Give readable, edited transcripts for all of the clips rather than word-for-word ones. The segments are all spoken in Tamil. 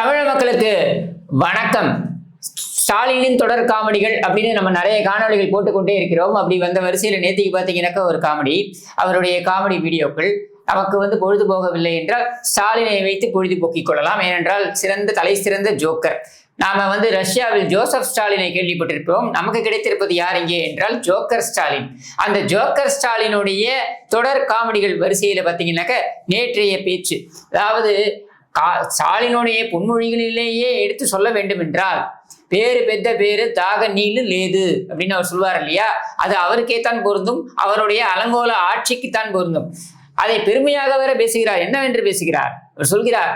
தமிழக மக்களுக்கு வணக்கம். ஸ்டாலினின் தொடர் காமெடிகள் அப்படின்னு நம்ம நிறைய காணொலிகள் போட்டுக்கொண்டே இருக்கிறோம். அப்படி வந்த வரிசையில் நேத்திக்கு பார்த்தீங்கன்னாக்கா ஒரு காமெடி, அவருடைய காமெடி வீடியோக்கள் நமக்கு பொழுது போகவில்லை என்றால் ஸ்டாலினை வைத்து பொழுதுபோக்கிக் கொள்ளலாம். ஏனென்றால் தலை சிறந்த ஜோக்கர். நாம ரஷ்யாவில் ஜோசப் ஸ்டாலினை கேள்விப்பட்டிருப்போம். நமக்கு கிடைத்திருப்பது யார் இங்கே என்றால் ஜோக்கர் ஸ்டாலின். அந்த ஜோக்கர் ஸ்டாலினுடைய தொடர் காமெடிகள் வரிசையில பார்த்தீங்கன்னாக்க நேற்றைய பேச்சு, அதாவது ஸ்டாலினுடைய பொன்மொழிகளிலேயே எடுத்து சொல்ல வேண்டும் என்றால் பேரு பெத்த பேரு தாக நீளு லேது அப்படின்னு அவர் சொல்வார் இல்லையா, அது அவருக்கேத்தான் பொருந்தும், அவருடைய அலங்கோல ஆட்சிக்குத்தான் பொருந்தும். அதை பெருமையாக வேற பேசுகிறார். என்னவென்று பேசுகிறார்? அவர் சொல்கிறார்,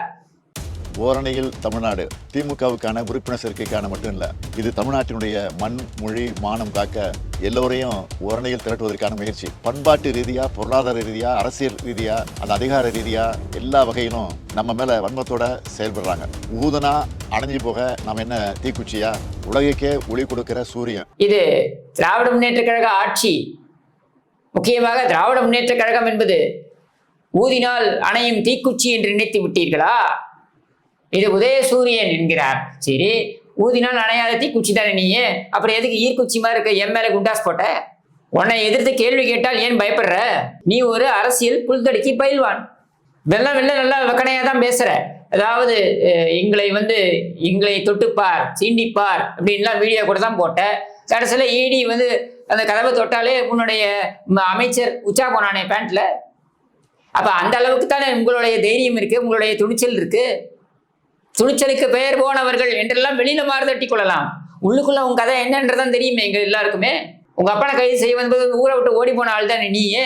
ஓரணையில் தமிழ்நாடு திமுகவுக்கான உறுப்பினர் சேர்க்கைக்கான மட்டும் இல்லை, இது தமிழ்நாட்டினுடைய மண் மொழி மானம் காக்க எல்லோரையும் ஓரணையில் திரட்டுவதற்கான முயற்சி. பண்பாட்டு ரீதியா, பொருளாதார ரீதியா, அரசியல் ரீதியா, அந்த அதிகார ரீதியா எல்லா வகையிலும் நம்ம மேல வன்மத்தோட செயல்படுறாங்க. ஊதனா அணைஞ்சு போக நம்ம என்ன தீக்குச்சியா? உலகுக்கே ஒளி கொடுக்கிற சூரியன். இது திராவிட முன்னேற்ற கழக ஆட்சி. முக்கியமாக திராவிட முன்னேற்ற கழகம் என்பது ஊதினால் அணையும் தீக்குச்சி என்று நினைத்து விட்டீர்களா? இது உதயசூரியன் என்கிறார். சரி, ஊதினால் அணையாத தீக்குச்சி தானே நீயே, அப்புறம் எதுக்கு ஈர்க்குச்சி மாதிரி இருக்க என் மேல குண்டாஸ் போட்ட? உன்னை எதிர்த்து கேள்வி கேட்டால் ஏன் பயப்படுற? நீ ஒரு அரசியல் புல்தடிக்கு பயில்வான். வெள்ளம் நல்லா வெக்கனையா தான் பேசுற. அதாவது எங்களை தொட்டுப்பார், சீண்டிப்பார் அப்படின்லாம் வீடியோ கூட தான் போட்ட. கடைசியில் ஈடி அந்த கதவை தொட்டாலே உன்னுடைய அமைச்சர் உச்சா போனானே பேண்ட்ல. அப்ப அந்த அளவுக்கு தானே உங்களுடைய தைரியம் இருக்கு, உங்களுடைய துணிச்சல் இருக்கு. துணிச்சலுக்கு பெயர் போனவர்கள் என்றெல்லாம் வெளியில மாறுதட்டி கொள்ளலாம். உள்ளுக்குள்ள உங்க கதை என்னன்றதான் தெரியுமே எங்க எல்லாருக்குமே. உங்க அப்பனை கைது செய்ய வந்தபோது ஊரை விட்டு ஓடி போன ஆள் தானே நீயே.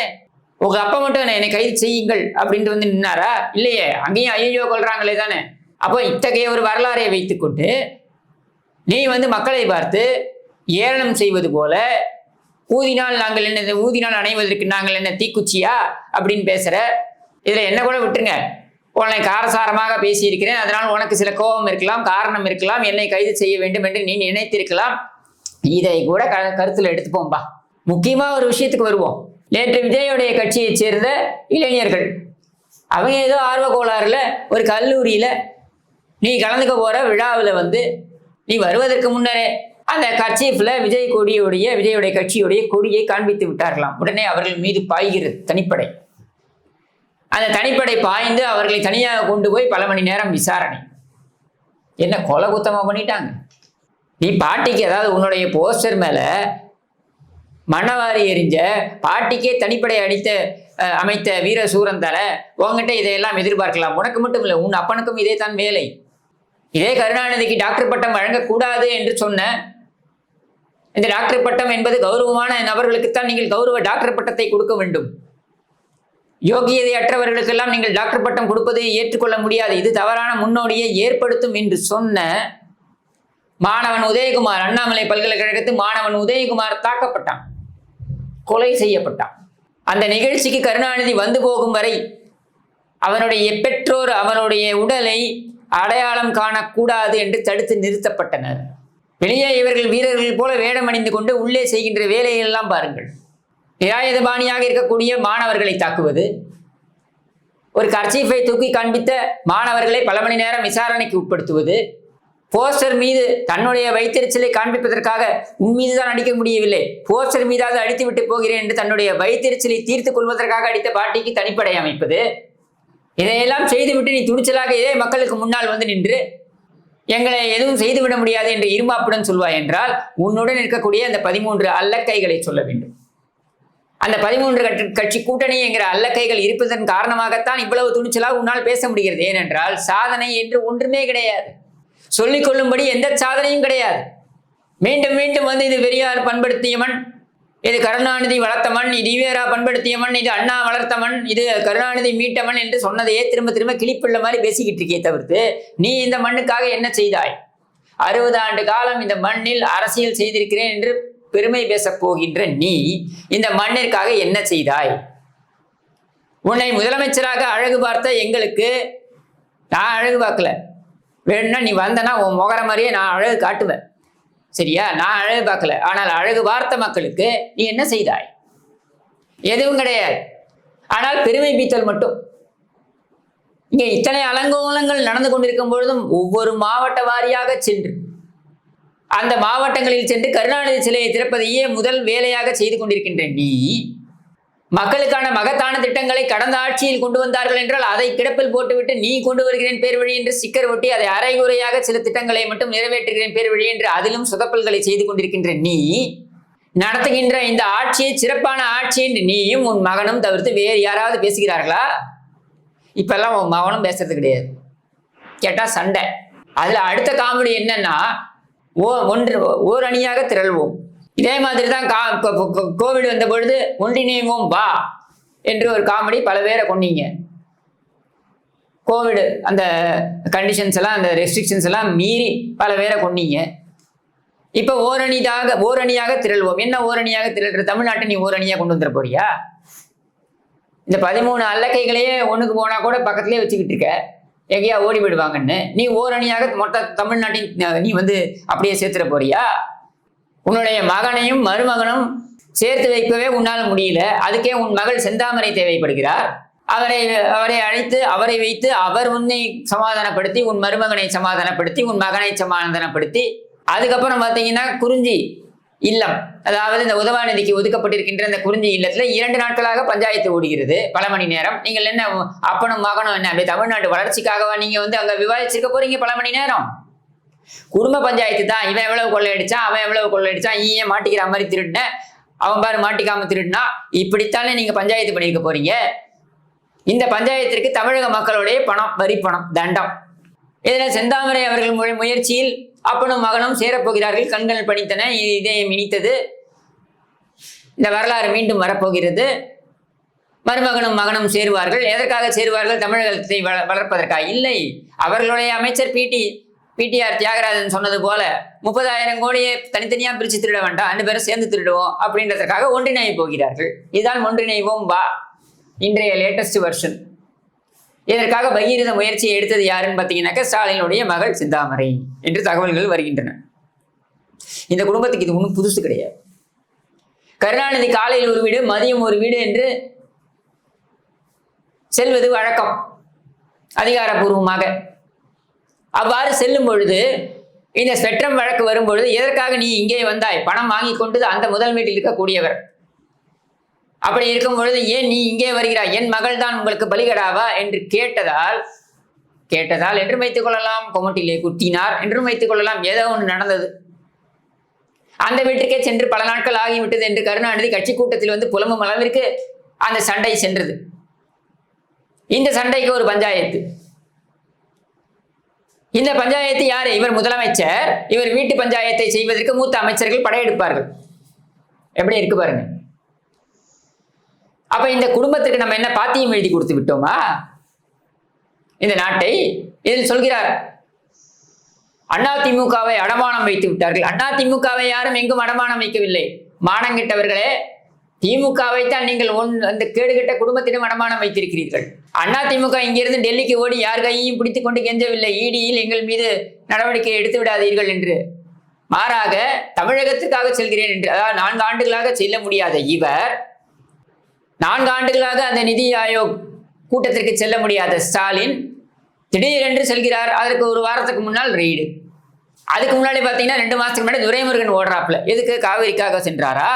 உங்க அப்பா மட்டும் என்னை கைது செய்யுங்கள் அப்படின்ட்டு நின்னாரா? இல்லையே, அங்கேயும் ஐயோ கொள்றாங்களே தானே. அப்போ இத்தகைய ஒரு வரலாறை வைத்துக்கொண்டு நீ மக்களை பார்த்து ஏளனம் செய்வது போல ஊதினால் நாங்கள் என்ன, ஊதினால் அணைவதற்கு நாங்கள் என்ன தீக்குச்சியா அப்படின்னு பேசுற. இதுல என்ன கூட விட்டுருங்க, உன்னை காரசாரமாக பேசியிருக்கிறேன், அதனால் உனக்கு சில கோபம் இருக்கலாம், காரணம் இருக்கலாம், என்னை கைது செய்ய வேண்டும் என்று நீ நினைத்திருக்கலாம். இதை கூட கருத்துல எடுத்துப்போம்பா. முக்கியமா ஒரு விஷயத்துக்கு வருவோம். நேற்று விஜயோடைய கட்சியை சேர்ந்த இளைஞர்கள் அவங்க ஏதோ ஆர்வ கோளாறுல ஒரு கல்லூரியில நீ கலந்துக்க போற விழாவில் நீ வருவதற்கு முன்னரே அந்த கட்சியில விஜயோடைய கட்சியுடைய கொடியை காண்பித்து விட்டார்களாம். உடனே அவர்கள் மீது பாய்கிறது தனிப்படை. அந்த தனிப்படை பாய்ந்து அவர்களை தனியாக கொண்டு போய் பல மணி நேரம் விசாரணை. என்ன கொலை குத்தமா பண்ணிட்டாங்க? நீ பாட்டிக்கு, அதாவது உன்னுடைய போஸ்டர் மேல மண்ணவாரி எரிஞ்ச பாட்டிக்கே தனிப்படை அமைத்த வீர சூரன் தானே. உங்ககிட்ட இதையெல்லாம் எதிர்பார்க்கலாம். உனக்கு மட்டும் இல்லை, உன் அப்பனுக்கும் இதே தான் வேலை. இதே கருணாநிதிக்கு டாக்டர் பட்டம் வழங்கக்கூடாது என்று சொன்ன இந்த டாக்டர் பட்டம் என்பது கௌரவமான நபர்களுக்குத்தான் நீங்கள் கௌரவ டாக்டர் பட்டத்தை கொடுக்க வேண்டும். யோகியதை அற்றவர்களுக்கெல்லாம் நீங்கள் டாக்டர் பட்டம் கொடுப்பதை ஏற்றுக்கொள்ள முடியாது, இது தவறான முன்னோடியை ஏற்படுத்தும் என்று சொன்ன மாணவன் உதயகுமார், அண்ணாமலை பல்கலைக்கழகத்து மாணவன் உதயகுமார் தாக்கப்பட்டான், கொலை செய்யப்பட்டான். அந்த நிகழ்ச்சிக்கு கருணாநிதி வந்து போகும் வரை அவனுடைய பெற்றோர் அவனுடைய உடலை அடையாளம் காணக்கூடாது என்று தடுத்து நிறுத்தப்பட்டனர். வெளியே இவர்கள் வீரர்கள் போல வேடம் அணிந்து கொண்டு உள்ளே செய்கின்ற வேலையெல்லாம் பாருங்கள். நிராயுதபாணியாக இருக்கக்கூடிய மாணவர்களை தாக்குவது, ஒரு கர்ச்சீஃபை தூக்கி காண்பித்த மாணவர்களை பல மணி நேரம் விசாரணைக்கு உட்படுத்துவது, போஸ்டர் மீது தன்னுடைய வைத்தறிச்சலை காண்பிப்பதற்காக உன் மீது தான் அடிக்க முடியவில்லை, போஸ்டர் மீதாவது அடித்து விட்டு போகிறேன் என்று தன்னுடைய வைத்தறிச்சலை தீர்த்து கொள்வதற்காக அடித்த பாட்டிக்கு தனிப்படை அமைப்பது, இதையெல்லாம் செய்துவிட்டு நீ துணிச்சலாக இதே மக்களுக்கு முன்னால் நின்று எங்களை எதுவும் செய்துவிட முடியாது என்று இருமாப்புடன் சொல்வாய் என்றால் உன்னுடன் இருக்கக்கூடிய அந்த 13 அல்லக்கைகளை சொல்ல வேண்டும். அந்த 13 கட்சி கூட்டணி என்கிற அல்லக்கைகள் இருப்பதன் காரணமாகத்தான் இவ்வளவு துணிச்சலாக உன்னால் பேச முடிகிறது. ஏனென்றால் சாதனை என்று ஒன்றுமே கிடையாது, சொல்லிக் கொள்ளும்படி எந்த சாதனையும் கிடையாது. மீண்டும் மீண்டும் இது பெரியார் பண்படுத்திய மண், இது கருணாநிதி வளர்த்த மண், இது ஈவேரா பண்படுத்திய மண், இது அண்ணா வளர்த்த மண், இது கருணாநிதி மீட்ட மண் என்று சொன்னதையே திரும்ப திரும்ப கிளிப்பிள்ள மாதிரி பேசிக்கிட்டு இருக்கே தவிர்த்து நீ இந்த மண்ணுக்காக என்ன செய்தாய்? 60 ஆண்டு காலம் இந்த மண்ணில் அரசியல் செய்திருக்கிறேன் என்று பெருமை பேசப் போகின்ற நீ இந்த மண்ணிற்காக என்ன செய்தாய்? உன்னை முதலமைச்சராக அழகு பார்த்த எங்களுக்கு நான் அழகு பார்க்கல. வேணும்னா நீ வந்தனா உன் முகர மாதிரியே நான் அழகு காட்டுவேன், சரியா? நான் அழகு பார்க்கல. ஆனால் அழகு பார்த்த மக்களுக்கு நீ என்ன செய்தாய்? எதுவும் கிடையாது. ஆனால் பெருமை பீத்தல் மட்டும். இங்கே இத்தனை அலங்கோலங்கள் நடந்து கொண்டிருக்கும் பொழுதும் ஒவ்வொரு மாவட்ட வாரியாக சென்று அந்த மாவட்டங்களில் சென்று கருணாநிதி சிலையை திறப்பதையே முதல் வேலையாக செய்து கொண்டிருக்கின்ற நீ, மக்களுக்கான மகத்தான திட்டங்களை கடந்த ஆட்சியில் கொண்டு வந்தார்கள் என்றால் அதை கிடப்பில் போட்டுவிட்டு நீ கொண்டு வருகிறேன் பேர் வழி என்று ஸ்டிக்கர் ஒட்டி அதை அரைகுறையாக சில திட்டங்களை மட்டும் நிறைவேற்றுகிறேன் பேர் வழி என்று அதிலும் சொதப்பல்களை செய்து கொண்டிருக்கின்ற நீ நடத்துகின்ற இந்த ஆட்சியை சிறப்பான ஆட்சி என்று நீயும் உன் மகனும் தவிர்த்து வேறு யாராவது பேசுகிறார்களா? இப்பெல்லாம் உன் மகனும் பேசுறது கிடையாது. கேட்டா சண்டை. அதுல அடுத்த காமெடி என்னன்னா, ஓர் அணியாக திரள்வோம். இதே மாதிரி தான் கோவிட் வந்த பொழுது ஒன்றிணைவோம் வா என்று ஒரு காமெடி பல பேரை கொண்டீங்க. கோவிட் அந்த கண்டிஷன்ஸ் எல்லாம் அந்த ரெஸ்ட்ரிக்ஷன்ஸ் எல்லாம் மீறி பல பேரை கொண்டீங்க. இப்ப ஓரணியாக திரள்வோம். என்ன ஓரணியாக திரள்ற? தமிழ்நாட்டை நீ ஓரணியா கொண்டு வந்துட போறியா? இந்த 13 அல்லக்கைகளையே ஒண்ணுக்கு போனா கூட பக்கத்திலே வச்சுக்கிட்டு இருக்க, எங்கேயா ஓடி விடுவாங்கன்னு. நீ ஓரணியாக மொத்த தமிழ்நாட்டின் நீ அப்படியே சேர்த்துட போறியா? உன்னுடைய மகனையும் மருமகனும் சேர்த்து வைக்கவே உன்னால் முடியல. அதுக்கே உன் மகள் செந்தாமரை தேவைப்படுகிறார். அவரை அழைத்து அவரை வைத்து அவர் உன்னை சமாதானப்படுத்தி, உன் மருமகனை சமாதானப்படுத்தி, உன் மகனை சமாதானப்படுத்தி, அதுக்கப்புறம் பார்த்தீங்கன்னா குறிஞ்சி இல்லம், அதாவது இந்த உதவாநிதிக்கு ஒதுக்கப்பட்டிருக்கின்ற இந்த குறிஞ்சி இல்லத்துல 2 நாட்களாக பஞ்சாயத்து ஓடுகிறது பல மணி நேரம். நீங்கள் என்ன அப்பனும் மகனும் என்ன அப்படியே தமிழ்நாட்டு வளர்ச்சிக்காகவா நீங்க அங்க விவாதிச்சிருக்க போறீங்க பல மணி நேரம்? குடும்ப பஞ்சாயத்து தான். இவன் எவ்வளவு கொள்ளையடிச்சான், அவன் எவ்வளவு கொள்ளையடிச்சான், ஏன் மாட்டிக்கிற மாதிரி திருடின, அவன் பாரு மாட்டிக்காம திருடினா, இப்படித்தானே நீங்க பஞ்சாயத்து பண்ணிருக்க போறீங்க. இந்த பஞ்சாயத்திற்கு தமிழக மக்களுடைய பணம், வரி பணம், தண்டம். இதுல செந்தாமரை அவர்கள் முயற்சியில் அப்பனும் மகனும் சேரப்போகிறார்கள். கண்கள் பணித்தன, இதயம் இனித்தது. இந்த வரலாறு மீண்டும் வரப்போகிறது. மருமகனும் மகனும் சேருவார்கள். எதற்காக சேருவார்கள்? தமிழகத்தை வளர்ப்பதற்காக இல்லை. அவர்களுடைய அமைச்சர் பிடிஆர் தியாகராஜன் சொன்னது போல 30,000 கோடியை தனித்தனியா பிரிச்சு திருட வேண்டாம், 2 பேரும் சேர்ந்து திருடுவோம் அப்படின்றதுக்காக ஒன்றிணைய போகிறார்கள். இதுதான் ஒன்றிணைவோம் வா இன்றைய லேட்டஸ்ட் வெர்ஷன். இதற்காக பகீரத முயற்சியை எடுத்தது யாருன்னு பார்த்தீங்கன்னாக்க ஸ்டாலினுடைய மகள் செந்தாமரை என்று தகவல்கள் வருகின்றன. இந்த குடும்பத்துக்கு இது ஒன்றும் புதுசு கிடையாது. கருணாநிதி காலையில் ஒரு வீடு, மதியம் ஒரு வீடு என்று செல்வது வழக்கம் அதிகாரப்பூர்வமாக. அவ்வாறு செல்லும் பொழுது இந்த ஸ்பெக்ட்ரம் வழக்கு வரும்பொழுது, எதற்காக நீ இங்கே வந்தாய்? பணம் வாங்கி கொண்டு அந்த முதல் வீட்டில் இருக்கக்கூடியவர். அப்படி இருக்கும் பொழுது ஏன் நீ இங்கே வருகிறாய்? என் மகள் தான் உங்களுக்கு பலிகடாவா என்று கேட்டதால் என்றும் வைத்துக் கொள்ளலாம். கொமட்டிலே குத்தினார் என்றும் வைத்துக் கொள்ளலாம். ஏதோ ஒன்று நடந்தது. அந்த வீட்டுக்கே சென்று பல நாட்கள் ஆகிவிட்டது என்று கருணாநிதி கட்சி கூட்டத்தில் புலம்பும் அளவிற்கு அந்த சண்டை சென்றது. இந்த சண்டைக்கு ஒரு பஞ்சாயத்து. இந்த பஞ்சாயத்து யாரு? இவர் முதலமைச்சர். இவர் வீட்டு பஞ்சாயத்தை செய்வதற்கு மூத்த அமைச்சர்கள் படையெடுப்பார்கள். எப்படி இருக்கு பாருங்க. அப்ப இந்த குடும்பத்திற்கு நம்ம என்ன பாத்தியம் எழுதி கொடுத்து விட்டோமா இந்த நாட்டை? இதில் சொல்கிறார், அதிமுகவை அடமானம் வைத்து விட்டார்கள். அதிமுகவை யாரும் எங்கும் அடமானம் வைக்கவில்லை. மானங்கிட்டவர்களே, திமுகவை தான் நீங்கள் அந்த கேடுகட்ட குடும்பத்திடம் அடமானம் வைத்திருக்கிறீர்கள். அதிமுக இங்கிருந்து டெல்லிக்கு ஓடி யார் கையையும் பிடித்துக் கொண்டு கெஞ்சவில்லை, இடியில் எங்கள் மீது நடவடிக்கை எடுத்து விடாதீர்கள் என்று. மாறாக தமிழகத்திற்காக செல்கிறேன் என்று, அதாவது 4 ஆண்டுகளாக செல்ல முடியாத இவர், 4 ஆண்டுகளாக அந்த நிதி ஆயோக் கூட்டத்திற்கு செல்ல முடியாத ஸ்டாலின் திடீரென்று செல்கிறார். அதற்கு ஒரு வாரத்துக்கு முன்னால் ரெய்டு. அதுக்கு முன்னாடி பார்த்தீங்கன்னா 2 மாசத்துக்கு முன்னாடி துரைமுருகன் ஓடுறாப்புல. எதுக்கு? காவிரிக்காக சென்றாரா?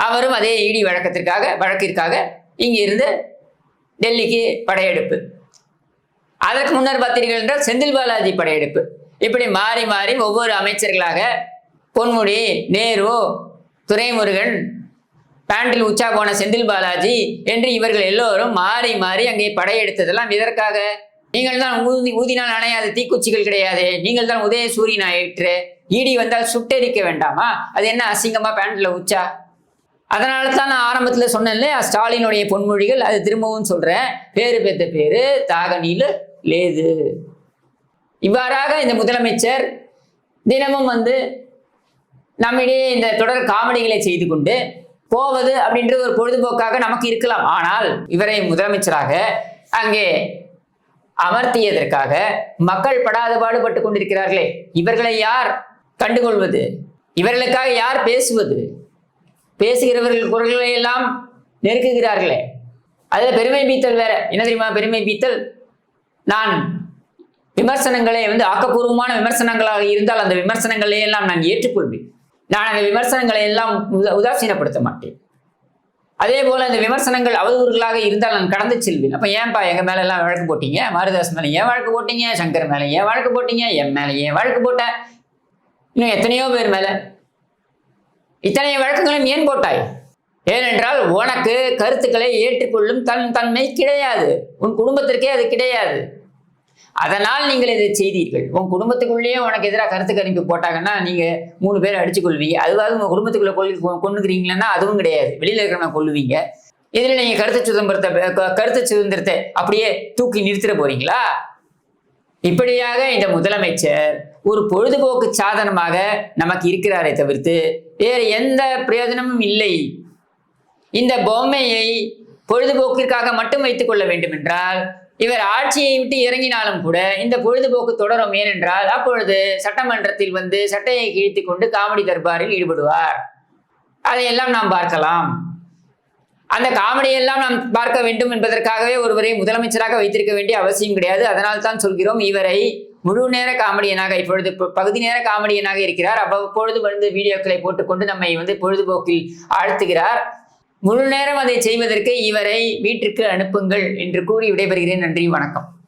அவரும் அதே இடி வழக்கிற்காக இங்கிருந்து டெல்லிக்கு படையெடுப்பு. அதற்கு முன்னர் பார்த்தீர்கள் என்றால் செந்தில் பாலாஜி படையெடுப்பு. இப்படி மாறி மாறி ஒவ்வொரு அமைச்சர்களாக பொன்முடி, நேரு, துரைமுருகன், பேண்டில் உச்சா போன செந்தில் பாலாஜி என்று இவர்கள் எல்லோரும் மாறி மாறி அங்கே படையெடுத்ததெல்லாம் இதற்காக. நீங்கள் தான் ஊதினால் அணையாத தீக்குச்சிகள் கிடையாது, நீங்கள் தான் உதயசூரியன் ஆயிற்று. இடி வந்தால் சுட்டெரிக்க வேண்டாமா? அது என்ன அசிங்கமா பேண்டில் உச்சா? அதனால தான் நான் ஆரம்பத்தில் சொன்னேன்ல, ஸ்டாலினுடைய பொன்மொழிகள். அது திரும்பவும் சொல்றேன், பேரு பெத்த பேரு தாகனில லேது. இவ்வாறாக இந்த முதலமைச்சர் தினமும் நம்மிடையே இந்த தொடர் காமெடிகளை செய்து கொண்டு போவது அப்படின்றது ஒரு பொழுதுபோக்காக நமக்கு இருக்கலாம். ஆனால் இவரை முதலமைச்சராக அங்கே அமர்த்தியதற்காக மக்கள் படாத பாடுபட்டு கொண்டிருக்கிறார்களே, இவர்களை யார் கண்டுகொள்வது? இவர்களுக்காக யார் பேசுவது? பேசுகிறவர்கள் குரல்களை எல்லாம் நெருக்குகிறார்களே. அதுல பெருமை பீத்தல் வேற. என்ன தெரியுமா பெருமை பீத்தல்? நான் விமர்சனங்களை ஆக்கப்பூர்வமான விமர்சனங்களாக இருந்தால் அந்த விமர்சனங்களை எல்லாம் நான் ஏற்றுக்கொள்வேன். நான் அந்த விமர்சனங்களை எல்லாம் உதாசீனப்படுத்த மாட்டேன். அதே போல அந்த விமர்சனங்கள் அவதூறுகளாக இருந்தால் நான் கடந்து செல்வேன். அப்ப ஏன்பா எங்க மேல எல்லாம் வழக்கு போட்டீங்க? மாரிதாஸ் மேல ஏன் வழக்கு போட்டீங்க? சங்கர் மேல ஏன் வழக்கு போட்டீங்க? என் மேல ஏன் வழக்கு போட்ட? இன்னும் எத்தனையோ பேர் மேல இத்தனை வழக்குகளும் ஏன் போட்டாய்? ஏனென்றால் உனக்கு கருத்துக்களை ஏற்றுக்கொள்ளும் தன்மை கிடையாது. உன் குடும்பத்திற்கே அது கிடையாது. அதனால் நீங்கள் இதை செய்தீர்கள். உன் குடும்பத்துக்குள்ளேயே உனக்கு எதிராக கருத்து கணிப்பு போட்டாங்கன்னா நீங்க 3 பேரை அடிச்சு கொள்வீங்க. அதுவாது உங்க குடும்பத்துக்குள்ள கொண்டுக்கிறீங்களன்னா அதுவும் கிடையாது. வெளியில இருக்கிறவங்க கொள்ளுவீங்க. இதுல நீங்க கருத்து சுதந்திரத்தை அப்படியே தூக்கி நிறுத்திட போறீங்களா? இப்படியாக இந்த முதலமைச்சர் ஒரு பொழுதுபோக்கு சாதனமாக நமக்கு இருக்கிறாரே தவிர்த்து வேறு எந்த பிரயோஜனமும் இல்லை. இந்த பொம்மையை பொழுதுபோக்கிற்காக மட்டும் வைத்துக் கொள்ள வேண்டும் என்றால் இவர் ஆட்சியை விட்டு இறங்கினாலும் கூட இந்த பொழுதுபோக்கு தொடரும். ஏனென்றால் அப்பொழுது சட்டமன்றத்தில் சட்டையை கிழித்து கொண்டு காமெடி தர்பாரில் ஈடுபடுவார். அதையெல்லாம் நாம் பார்க்கலாம். அந்த காமெடியெல்லாம் நாம் பார்க்க வேண்டும் என்பதற்காகவே ஒருவரை முதலமைச்சராக வைத்திருக்க வேண்டிய அவசியம் கிடையாது. அதனால் தான் சொல்கிறோம், இவரை முழு நேர காமெடியனாக, இப்பொழுது பகுதி நேர காமெடியனாக இருக்கிறார். அவ்வப்பொழுது வீடியோக்களை போட்டுக்கொண்டு நம்மை பொழுதுபோக்கில் ஆழ்த்துகிறார். முழு நேரம் அதை செய்வதற்கு இவரை வீட்டிற்கு அனுப்புங்கள் என்று கூறி விடைபெறுகிறேன். நன்றி, வணக்கம்.